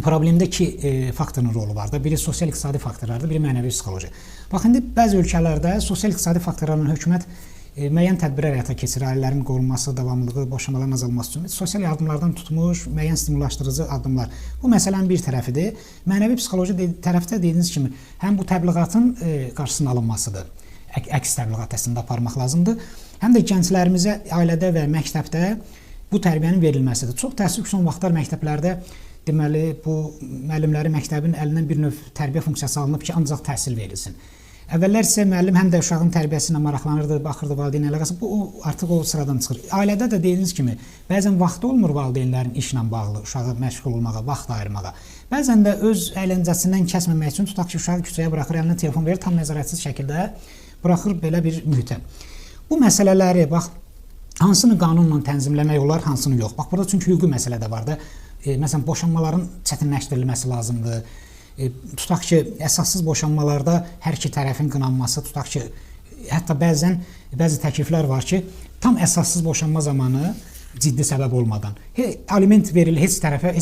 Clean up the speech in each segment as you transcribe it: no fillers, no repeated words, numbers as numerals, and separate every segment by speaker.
Speaker 1: problemdə iki faktorun rolu var da. Biri sosial-iqtisadi faktorlardır, biri mənəvi-psixoloji. Bax, indi bəzi ölkələrdə sosial-iqtisadi faktorlarla hökumət müəyyən tədbirlər həyata keçirir, ailələrin qorunması, davamlılığı, boşanmaların azalması üçün sosial yardımlardan tutmuş müəyyən stimullaşdırıcı addımlar. Bu məsələnin bir tərəfidir. Mənəvi-psixoloji tərəfdə dediyiniz kimi həm bu təbliğatın qarşısının alınmasıdır. Əks təbliğat əslində aparmaq lazımdır. Həm də gənclərimizə ailədə və məktəbdə bu tərbiyənin verilməsidir. Çox təəssüf ki, son vaxtlar məktəblərdə deməli bu müəllimlərin məktəbin əlindən bir növ tərbiyə funksiyası alınıb ki, ancaq təhsil verilsin. Əvvəllər isə müəllim həm də uşağın tərbiyəsi ilə maraqlanırdı, baxırdı valideyn əlaqəsi. Bu artıq o sıradan çıxır. Ailədə də dediyiniz kimi bəzən vaxtı olmur valideynlərin işlə bağlı, uşağı məşğul olmağa, vaxt ayırmağa. Bəzən də öz əyləncəsindən kəsməmək üçün tutaq ki, uşağı küçəyə buraxır, əlinə telefon verir, tam nəzarətsiz şəkildə buraxır belə bir mühitə. Bu məsələləri bax hansını qanunla tənzimləmək olar, hansını yox. Bax burada çünki hüquqi məsələ də var da. Məsələn, boşanmaların çətinləşdirilməsi lazımdır. Tutaq ki, əsassız boşanmalarda hər iki tərəfin qınanması, tutaq ki, hətta bəzi təkliflər var ki, tam əsassız boşanma zamanı ciddi səbəb olmadan aliment verilir, heç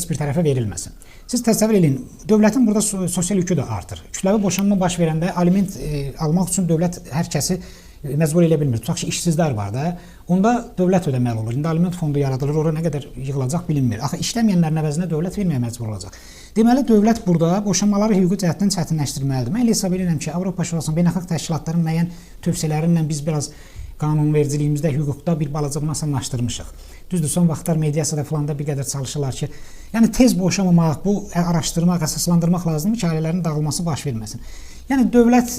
Speaker 1: bir tərəfə verilməsin. Siz təsəvvür edin, dövlətin burada sosial yükü də artır. Kütləvi boşanma baş verəndə aliment almaq üçün dövlət hər kəsi məcbur elə bilmir. Tutaq ki, işsizlər var da, onda dövlət ödəməli olur. İndi aliment fondu yaradılır, ora nə qədər yığılacaq bilinmir. Axı işləməyənlərin əvəzinə dövlət verməyə məcbur olacaq. Deməli, dövlət burada boşanmaları hüquqi cəhətdən çətinləşdirməlidir. Mən elə hesab edirəm ki, Avropa Şurasının, beynəlxalq təşkilatların müəyyən tövsiyələrindən biz biraz qanunvericiliyimizdə, hüquqda bir balaca bunu asanlaşdırmışıq. Düzdür, son vaxtlar mediasiyada falan da bir qədər çalışırlar ki, yəni tez boşamamaq, bu araşdırmaq, əsaslandırmaq lazımdır ki, ailələrin dağılması baş verməsin. Yəni dövlət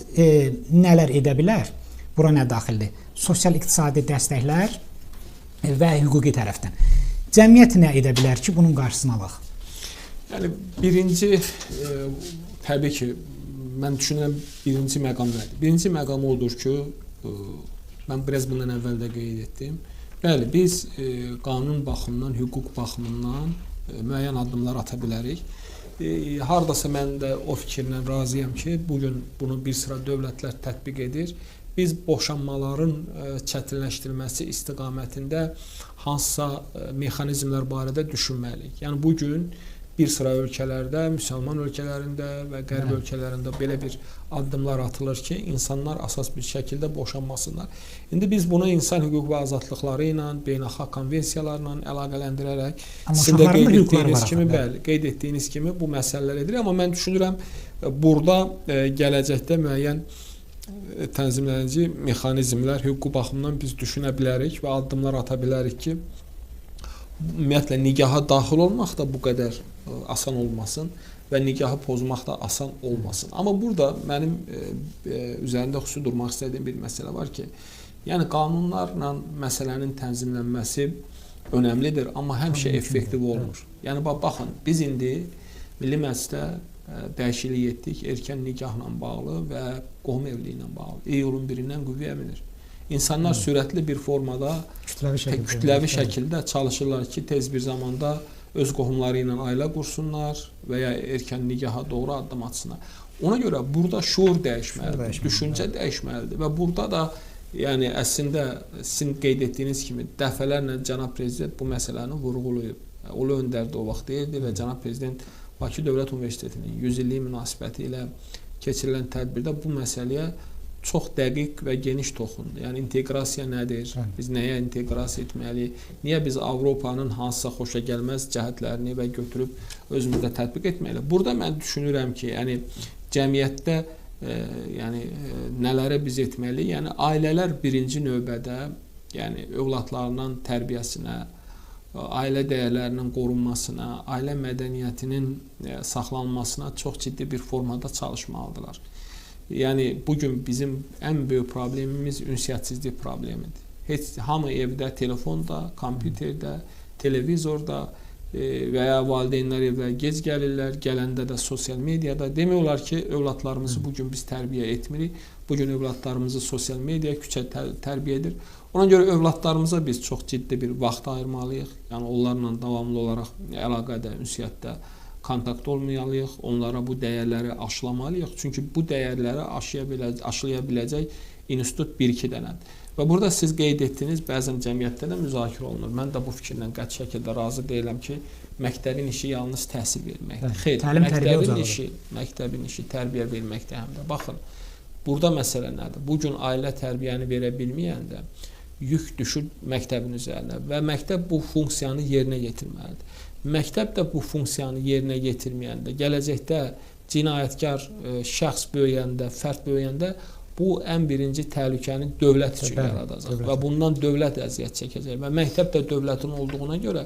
Speaker 1: nələr edə bilər? Bura nə daxildir? Sosial-iqtisadi dəstəklər və hüquqi tərəfdən. Cəmiyyət nə edə bilər ki, bunun qarşısını alaq?
Speaker 2: Yəni, birinci, təbii ki, mən düşünürəm, birinci məqam nədir? Birinci məqam odur ki, mən biraz bundan əvvəl də qeyd etdim. Bəli, biz qanun baxımından, hüquq baxımından müəyyən addımlar ata bilərik. Hardasa mən də o fikirlə razıyam ki, bugün bunu bir sıra dövlətlər tətbiq edir. Biz boşanmaların çətinləşdirilməsi istiqamətində hansısa mexanizmlər barədə düşünməliyik. Yəni, bugün bir sıra ölkələrdə, müsəlman ölkələrində və qərb ölkələrində belə bir addımlar atılır ki, insanlar əsas bir şəkildə boşanmasınlar. İndi biz bunu insan hüquq və azadlıqları ilə, beynəlxalq konvensiyalarla əlaqələndirərək sizin də qeyd etdiyiniz kimi bu məsələlər edilir. Amma mən düşünürəm, burada gələcəkdə müəyyən tənzimləyici mexanizmlər hüquqi baxımdan biz düşünə bilərik və addımlar ata bilərik ki, ümumiyyətlə nigaha daxil olmaq da bu qədər asan olmasın və nigahı pozmaq da asan olmasın. Amma burada mənim üzərində xüsusi durmaq istədiyim bir məsələ var ki, yəni qanunlarla məsələnin tənzimlənməsi önəmlidir, amma həmişə effektiv olmur. Yəni baxın, biz indi Milli Məclisdə dəyişiklik etdik erkən nikahla bağlı və qohum evliliyi ilə bağlı. İyulun 1-dən qüvvəyə minir. İnsanlar sürətli bir formada, kütləvi şəkildə çalışırlar ki, tez bir zamanda öz qohumları ilə ailə qursunlar və ya erkən nigaha doğru addım atsınlar. Ona görə burada şuur dəyişməlidir, düşüncə dəyişməlidir və burada da yəni əslində sizin qeyd etdiyiniz kimi dəfələrlə cənab prezident bu məsələni vurğulayıb. Ulu Öndər də o vaxt deyildi və cənab prezident Bakı Dövlət Universitetinin 100 illik münasibəti ilə keçirilən tədbirdə bu məsələyə çox dəqiq və geniş toxundu. Yəni inteqrasiya nədir? Biz nəyə inteqrasiya etməliyik? Niyə biz Avropanın hansısa xoşagəlməz cəhətlərini və götürüb özümüzdə tətbiq etməliyik? Burada mən düşünürəm ki, yəni cəmiyyətdə nələri biz etməliyik? Yəni ailələr birinci növbədə, yəni övladlarının tərbiyəsinə, ailə dəyərlərinin qorunmasına, ailə mədəniyyətinin saxlanmasına çox ciddi bir formada çalışmalıdırlar. Yəni bugün bizim ən böyük problemimiz ünsiyyətsizlik problemidir. Hamı evdə, telefonda, kompüterdə, televizorda və ya valideynlər evlərə gec gəlirlər, gələndə də sosial mediada. Demək olar ki, övladlarımızı bugün biz tərbiyə etmirik. Bugün övladlarımızı sosial media, küçə tərbiyə edir. Ona görə övladlarımıza biz çox ciddi bir vaxt ayırmalıyıq. Yəni onlarla davamlı olaraq əlaqədə, ünsiyyətdə kontakt olmayalıyıq, onlara bu dəyərləri aşılamalıyıq. Çünki bu dəyərləri aşılaya biləcək institut 1-2 dənədir. Və burada siz qeyd etdiniz, bəzən cəmiyyətdə də müzakirə olunur. Mən də bu fikirlə qəti şəkildə razı deyiləm ki, məktəbin işi yalnız təhsil verməkdir. Xeyr, məktəbin işi tərbiyə verməkdir həm də. Baxın, burada məsələ nədir? Bu gün ailə tərbiyəni verə bilməyəndə yük düşür məktəbin üzərinə və məktəb bu funksiyanı yerinə yetirməlidir. Məktəb də bu funksiyanı yerinə yetirməyəndə, gələcəkdə cinayətkar şəxs böyüyəndə, fərd böyüyəndə bu ən birinci təhlükəni dövlət üçün yaradacaq və bundan dövlət əziyyət çəkəcək və məktəb də dövlətin olduğuna görə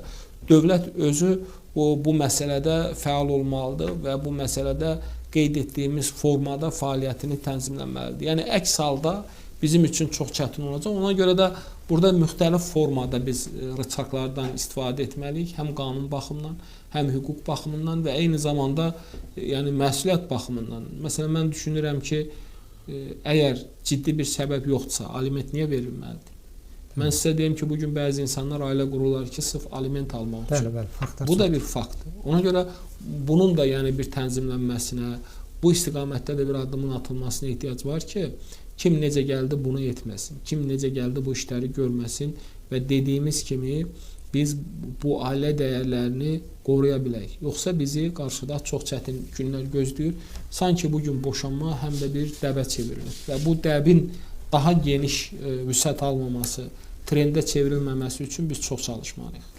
Speaker 2: dövlət özü bu məsələdə fəal olmalıdır və bu məsələdə qeyd etdiyimiz formada fəaliyyətini tənzimləməlidir. Yəni əks halda bizim üçün çox çətin olacaq. Ona görə də burada müxtəlif formada biz rıçaqlardan istifadə etməliyik, həm qanun baxımından, həm hüquq baxımından və eyni zamanda yəni məsuliyyət baxımından. Məsələn, mən düşünürəm ki, əgər ciddi bir səbəb yoxdursa, aliment niyə verilməlidir? Mən sizə deyim ki, bugün bəzi insanlar ailə qururlar ki, sırf aliment almaq üçün. Bu da bir faktdır. Ona görə bunun da yəni bir tənzimlənməsinə, bu istiqamətdə də bir addımın atılmasına ehtiyac var ki, kim necə gəldi bunu etməsin, kim necə gəldi bu işləri görməsin və dediyimiz kimi biz bu ailə dəyərlərini qoruya bilək. Yoxsa bizi qarşıda çox çətin günlər gözləyir. Sanki bugün boşanma həm də bir dəbə çevrilir və bu dəbin daha geniş vüsət almaması, trendə çevrilməməsi üçün biz çox çalışmalıyıq.